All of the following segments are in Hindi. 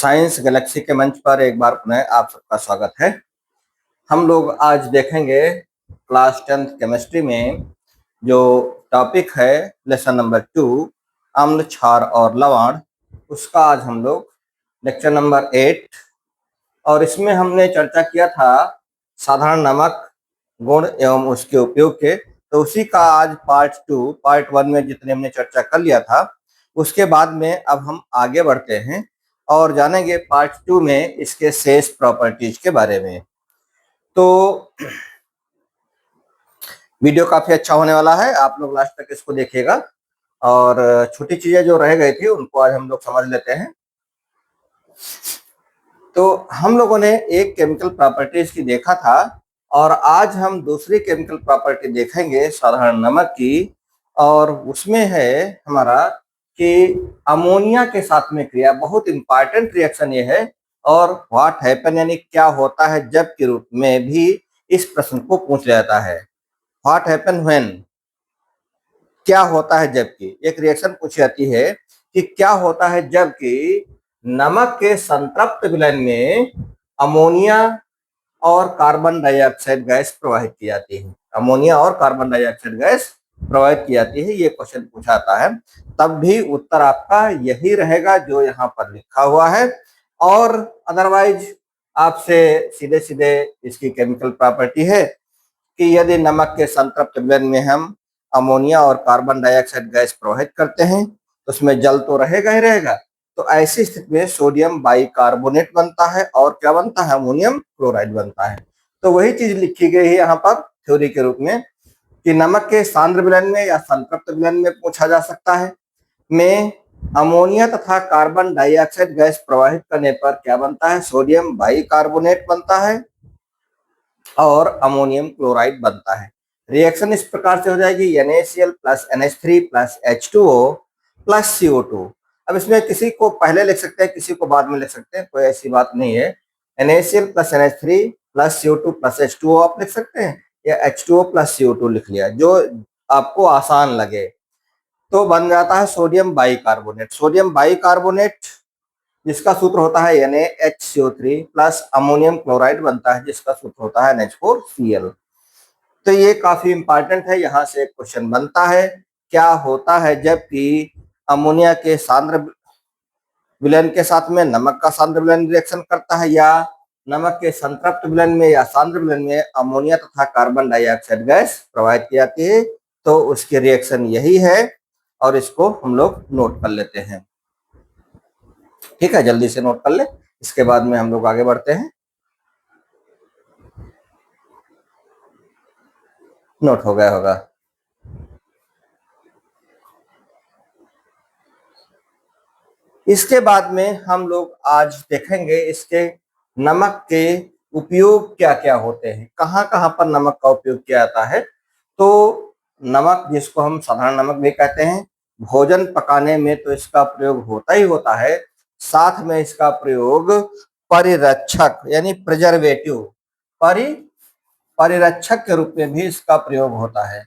साइंस गैलेक्सी के मंच पर एक बार पुनः आप सबका स्वागत है। हम लोग आज देखेंगे क्लास 10th केमिस्ट्री में जो टॉपिक है लेसन नंबर 2 अम्ल क्षार और लवण, उसका आज हम लोग लेक्चर नंबर 8 और इसमें हमने चर्चा किया था साधारण नमक गुण एवं उसके उपयोग के। तो उसी का आज पार्ट 1 में जितने हमने चर्चा कर लिया था उसके बाद में अब हम आगे बढ़ते हैं और जानेंगे पार्ट 2 में इसके शेष प्रॉपर्टीज के बारे में। तो वीडियो काफी अच्छा होने वाला है, आप लोग लास्ट तक इसको देखिएगा और छोटी चीजें जो रह गई थी उनको आज हम लोग समझ लेते हैं। तो हम लोगों ने एक केमिकल प्रॉपर्टीज की देखा था और आज हम दूसरी केमिकल प्रॉपर्टी देखेंगे साधारण नमक की, और उसमें है हमारा कि अमोनिया के साथ में क्रिया। बहुत इंपॉर्टेंट रिएक्शन ये है और व्हाट हैपन यानी क्या होता है जब के रूप में भी इस प्रश्न को पूछ जाता है। व्हाट हैपन व्हेन, क्या होता है जबकि। एक रिएक्शन पूछी जाती है कि क्या होता है जबकि नमक के संतृप्त विलयन में अमोनिया और कार्बन डाइऑक्साइड गैस प्रवाहित की जाती है। अमोनिया और कार्बन डाइऑक्साइड गैस प्रवाहित की जाती है, ये क्वेश्चन पूछाता है। तब भी उत्तर आपका यही रहेगा जो यहाँ पर लिखा हुआ है, और अदरवाइज आपसे सीधे सीधे इसकी केमिकल प्रॉपर्टी है कि यदि नमक के संतृप्त विलयन में हम अमोनिया और कार्बन डाइऑक्साइड गैस प्रवाहित करते हैं तो उसमें जल तो रहेगा ही रहेगा। तो ऐसी स्थिति में सोडियम बाइकार्बोनेट बनता है और क्या बनता है, अमोनियम क्लोराइड बनता है। तो वही चीज लिखी गई है यहाँ पर थ्योरी के रूप में कि नमक के सांद्र विलयन में या संतृप्त विलयन में पूछा जा सकता है में अमोनिया तथा कार्बन डाइऑक्साइड गैस प्रवाहित करने पर क्या बनता है, सोडियम बाइकार्बोनेट बनता है और अमोनियम क्लोराइड बनता है। रिएक्शन इस प्रकार से हो जाएगी NaCl plus NH3 plus H2O plus CO2। अब इसमें किसी को पहले लिख सकते हैं, किसी को बाद में लिख सकते हैं, कोई ऐसी बात नहीं है। NaCl plus NH3 plus CO2 plus H2O आप लिख सकते हैं, या H2O प्लस CO2 लिख लिया, जो आपको आसान लगे। तो बन जाता है सोडियम बाइकार्बोनेट। सोडियम बाइकार्बोनेट जिसका सूत्र होता है NaHCO3 प्लस अमोनियम क्लोराइड बनता है जिसका सूत्र होता है NH4Cl। तो ये काफी इंपॉर्टेंट है, यहाँ से एक क्वेश्चन बनता है क्या होता है जबकि अमोनिया के सांद्र विलयन के साथ में नमक का सांद्र विलयन रिएक्शन करता है, या नमक के संतृप्त विलयन में या सांद्र विलयन में अमोनिया तथा कार्बन डाइऑक्साइड गैस प्रवाहित की जाती है। तो उसकी रिएक्शन यही है और इसको हम लोग नोट कर लेते हैं। ठीक है, जल्दी से नोट कर ले, इसके बाद में हम लोग आगे बढ़ते हैं। नोट हो गया होगा। इसके बाद में हम लोग आज देखेंगे इसके नमक के उपयोग क्या क्या होते हैं, कहाँ कहाँ पर नमक का उपयोग किया जाता है। तो नमक जिसको हम साधारण नमक भी कहते हैं, भोजन पकाने में तो इसका प्रयोग होता ही होता है, साथ में इसका प्रयोग परिरक्षक यानी प्रिजर्वेटिव परिरक्षक के रूप में भी इसका प्रयोग होता है।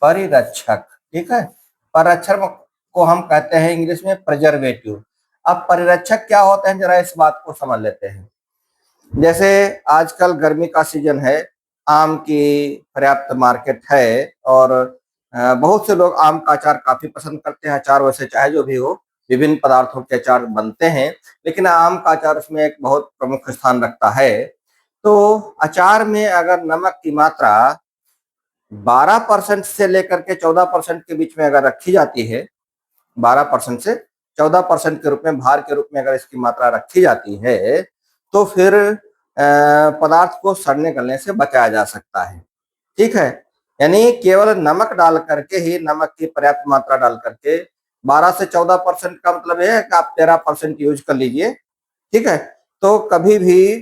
परिरक्षक, ठीक है, परिरक्षक को हम कहते हैं इंग्लिश में प्रिजर्वेटिव। अब परिरक्षक क्या होते हैं जरा इस बात को समझ लेते हैं। जैसे आजकल गर्मी का सीजन है, आम की पर्याप्त मार्केट है और बहुत से लोग आम का अचार काफी पसंद करते हैं। अचार वैसे चाहे जो भी हो, विभिन्न पदार्थों के अचार बनते हैं, लेकिन आम का अचार उसमें एक बहुत प्रमुख स्थान रखता है। तो अचार में अगर नमक की मात्रा 12% से लेकर के 14% के बीच में अगर रखी जाती है, 12% से 14% के रूप में भार के रूप में अगर इसकी मात्रा रखी जाती है तो फिर पदार्थ को सड़ने गलने से बचाया जा सकता है। ठीक है, यानी केवल नमक डाल करके ही, नमक की पर्याप्त मात्रा डाल करके 12 से 14% का मतलब है कि आप 13% यूज कर लीजिए। ठीक है, तो कभी भी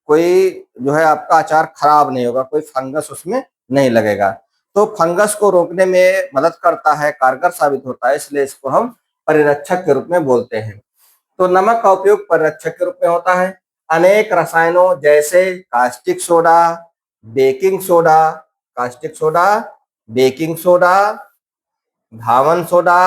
कोई जो है आपका अचार खराब नहीं होगा, कोई फंगस उसमें नहीं लगेगा। तो फंगस को रोकने में मदद करता है, कारगर साबित होता है, इसलिए इसको हम परिरक्षक के रूप में बोलते हैं। तो नमक का उपयोग परिरक्षक के रूप में होता है। अनेक रसायनों जैसे caustic soda, baking soda, caustic soda, baking soda, धावन सोडा,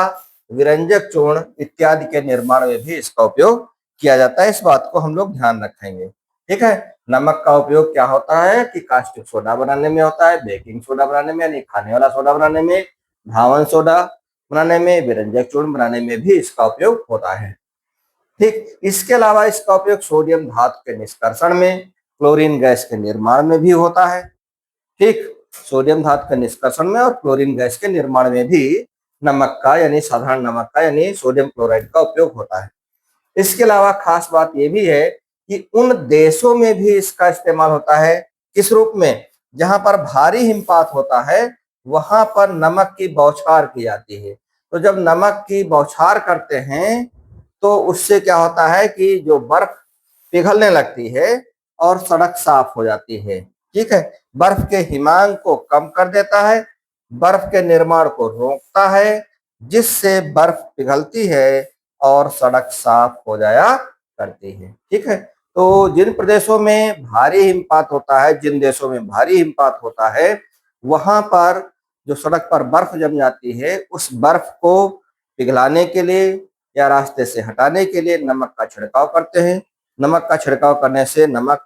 विरंजक चूर्ण इत्यादि के निर्माण में भी इसका उपयोग किया जाता है, इस बात को हम लोग ध्यान रखेंगे। ठीक है, नमक का उपयोग क्या होता है कि कास्टिक सोडा बनाने में होता है, बेकिंग सोडा बनाने में यानी खाने वाला सोडा बनाने में, धावन सोडा बनाने में, व्यंजक चूर्ण बनाने में भी इसका उपयोग होता है। ठीक, इसके अलावा इसका उपयोग सोडियम धातु के निष्कर्षण में, क्लोरीन गैस के निर्माण में भी होता है। ठीक, सोडियम धातु के निष्कर्षण में और क्लोरीन गैस के निर्माण में भी नमक का यानी साधारण नमक का यानी सोडियम क्लोराइड का उपयोग होता है। इसके अलावा खास बात यह भी है कि उन देशों में भी इसका इस्तेमाल होता है, किस रूप में, जहां पर भारी हिमपात होता है वहां पर नमक की बौछार की जाती है। तो जब नमक की बौछार करते हैं तो उससे क्या होता है कि जो बर्फ पिघलने लगती है और सड़क साफ हो जाती है। ठीक है, बर्फ के हिमांक को कम कर देता है, बर्फ के निर्माण को रोकता है, जिससे बर्फ पिघलती है और सड़क साफ हो जाया करती है। ठीक है, तो जिन प्रदेशों में भारी हिमपात होता है, जिन देशों में भारी हिमपात होता है, वहां पर जो सड़क पर बर्फ जम जाती है, उस बर्फ को पिघलाने के लिए या रास्ते से हटाने के लिए नमक का छिड़काव करते हैं। नमक का छिड़काव करने से नमक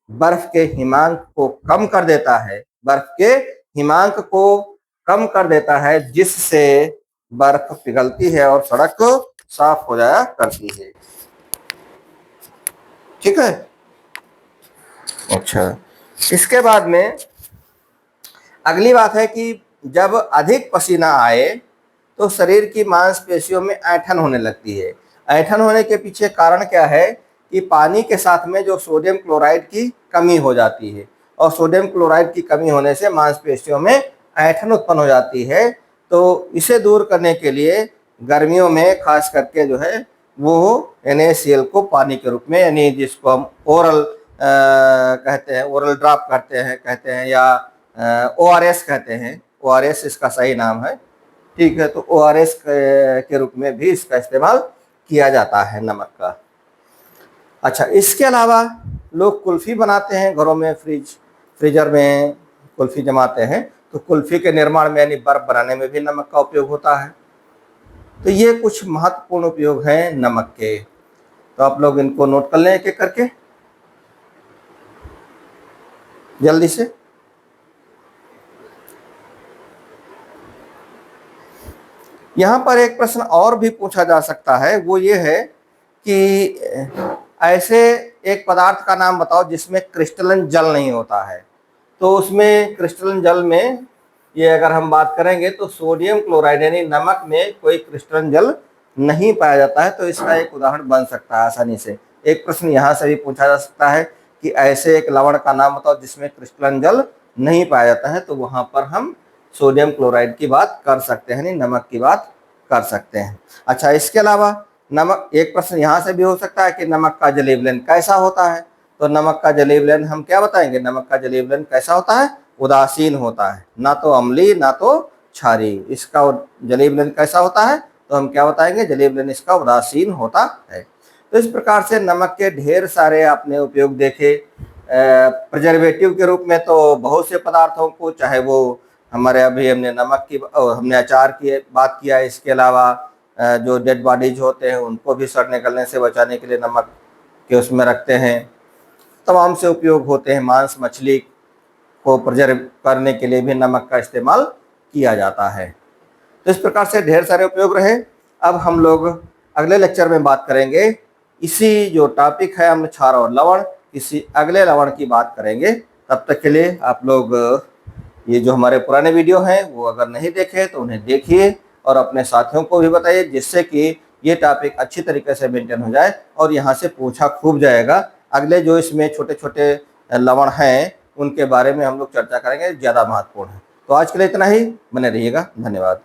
बर्फ के हिमांक को कम कर देता है, बर्फ के हिमांक को कम कर देता है, जिससे बर्फ पिघलती है और सड़क साफ हो जाया करती है। ठीक है, अच्छा, इसके बाद में अगली बात है कि जब अधिक पसीना आए तो शरीर की मांसपेशियों में ऐंठन होने लगती है। ऐंठन होने के पीछे कारण क्या है कि पानी के साथ में जो सोडियम क्लोराइड की कमी हो जाती है, और सोडियम क्लोराइड की कमी होने से मांसपेशियों में ऐंठन उत्पन्न हो जाती है। तो इसे दूर करने के लिए गर्मियों में खास करके जो है वो NaCl को पानी के रूप में, यानी जिसको हम ओरल कहते हैं, ओरल ड्रॉप कहते हैं या ORS कहते हैं, ORS इसका सही नाम है। ठीक है, तो ORS के रूप में भी इसका इस्तेमाल किया जाता है नमक का। अच्छा, इसके अलावा लोग कुल्फी बनाते हैं घरों में, फ्रीजर में कुल्फी जमाते हैं, तो कुल्फी के निर्माण में यानी बर्फ बनाने में भी नमक का उपयोग होता है। तो ये कुछ महत्वपूर्ण उपयोग हैं नमक के, तो आप लोग इनको नोट कर लें एक एक करके जल्दी से। यहाँ पर एक प्रश्न और भी पूछा जा सकता है, वो ये है कि ऐसे एक पदार्थ का नाम बताओ जिसमें क्रिस्टलन जल नहीं होता है। तो उसमें क्रिस्टलन जल में ये अगर हम बात करेंगे तो सोडियम क्लोराइड यानी नमक में कोई क्रिस्टलन जल नहीं पाया जाता है। तो इसका एक उदाहरण बन सकता है आसानी से। एक प्रश्न यहाँ से भी पूछा जा सकता है कि ऐसे एक लवण का नाम बताओ जिसमें क्रिस्टलन जल नहीं पाया जाता है, तो वहां पर हम सोडियम क्लोराइड की बात कर सकते हैं, नहीं नमक की बात कर सकते हैं। अच्छा, इसके अलावा नमक, एक प्रश्न यहाँ से भी हो सकता है कि नमक का जलीय विलयन कैसा होता है। तो नमक का जलीय विलयन हम क्या बताएंगे, नमक का जलीय विलयन कैसा होता है, उदासीन होता है, ना तो अम्लीय ना तो क्षारीय। इसका जलीय विलयन कैसा होता है, तो हम क्या बताएंगे, जलीय विलयन इसका उदासीन होता है। तो इस प्रकार से नमक के ढेर सारे आपने उपयोग देखे। प्रिजर्वेटिव के रूप में तो बहुत से पदार्थों को, चाहे वो हमारे अभी हमने नमक की, हमने अचार की बात किया, इसके अलावा जो डेड बॉडीज होते हैं उनको भी सड़ने गलने से बचाने के लिए नमक के उसमें रखते हैं। तमाम से उपयोग होते हैं, मांस मछली को प्रिजर्व करने के लिए भी नमक का इस्तेमाल किया जाता है। तो इस प्रकार से ढेर सारे उपयोग रहे। अब हम लोग अगले लेक्चर में बात करेंगे, इसी जो टॉपिक है हम क्षार और लवण, इसी अगले लवण की बात करेंगे। तब तक के लिए आप लोग ये जो हमारे पुराने वीडियो हैं वो अगर नहीं देखे तो उन्हें देखिए और अपने साथियों को भी बताइए, जिससे कि ये टॉपिक अच्छी तरीके से मेंटेन हो जाए और यहाँ से पूछा खूब जाएगा। अगले जो इसमें छोटे छोटे लवण हैं उनके बारे में हम लोग चर्चा करेंगे, ज़्यादा महत्वपूर्ण है। तो आज के लिए इतना ही, बने रहिएगा, धन्यवाद।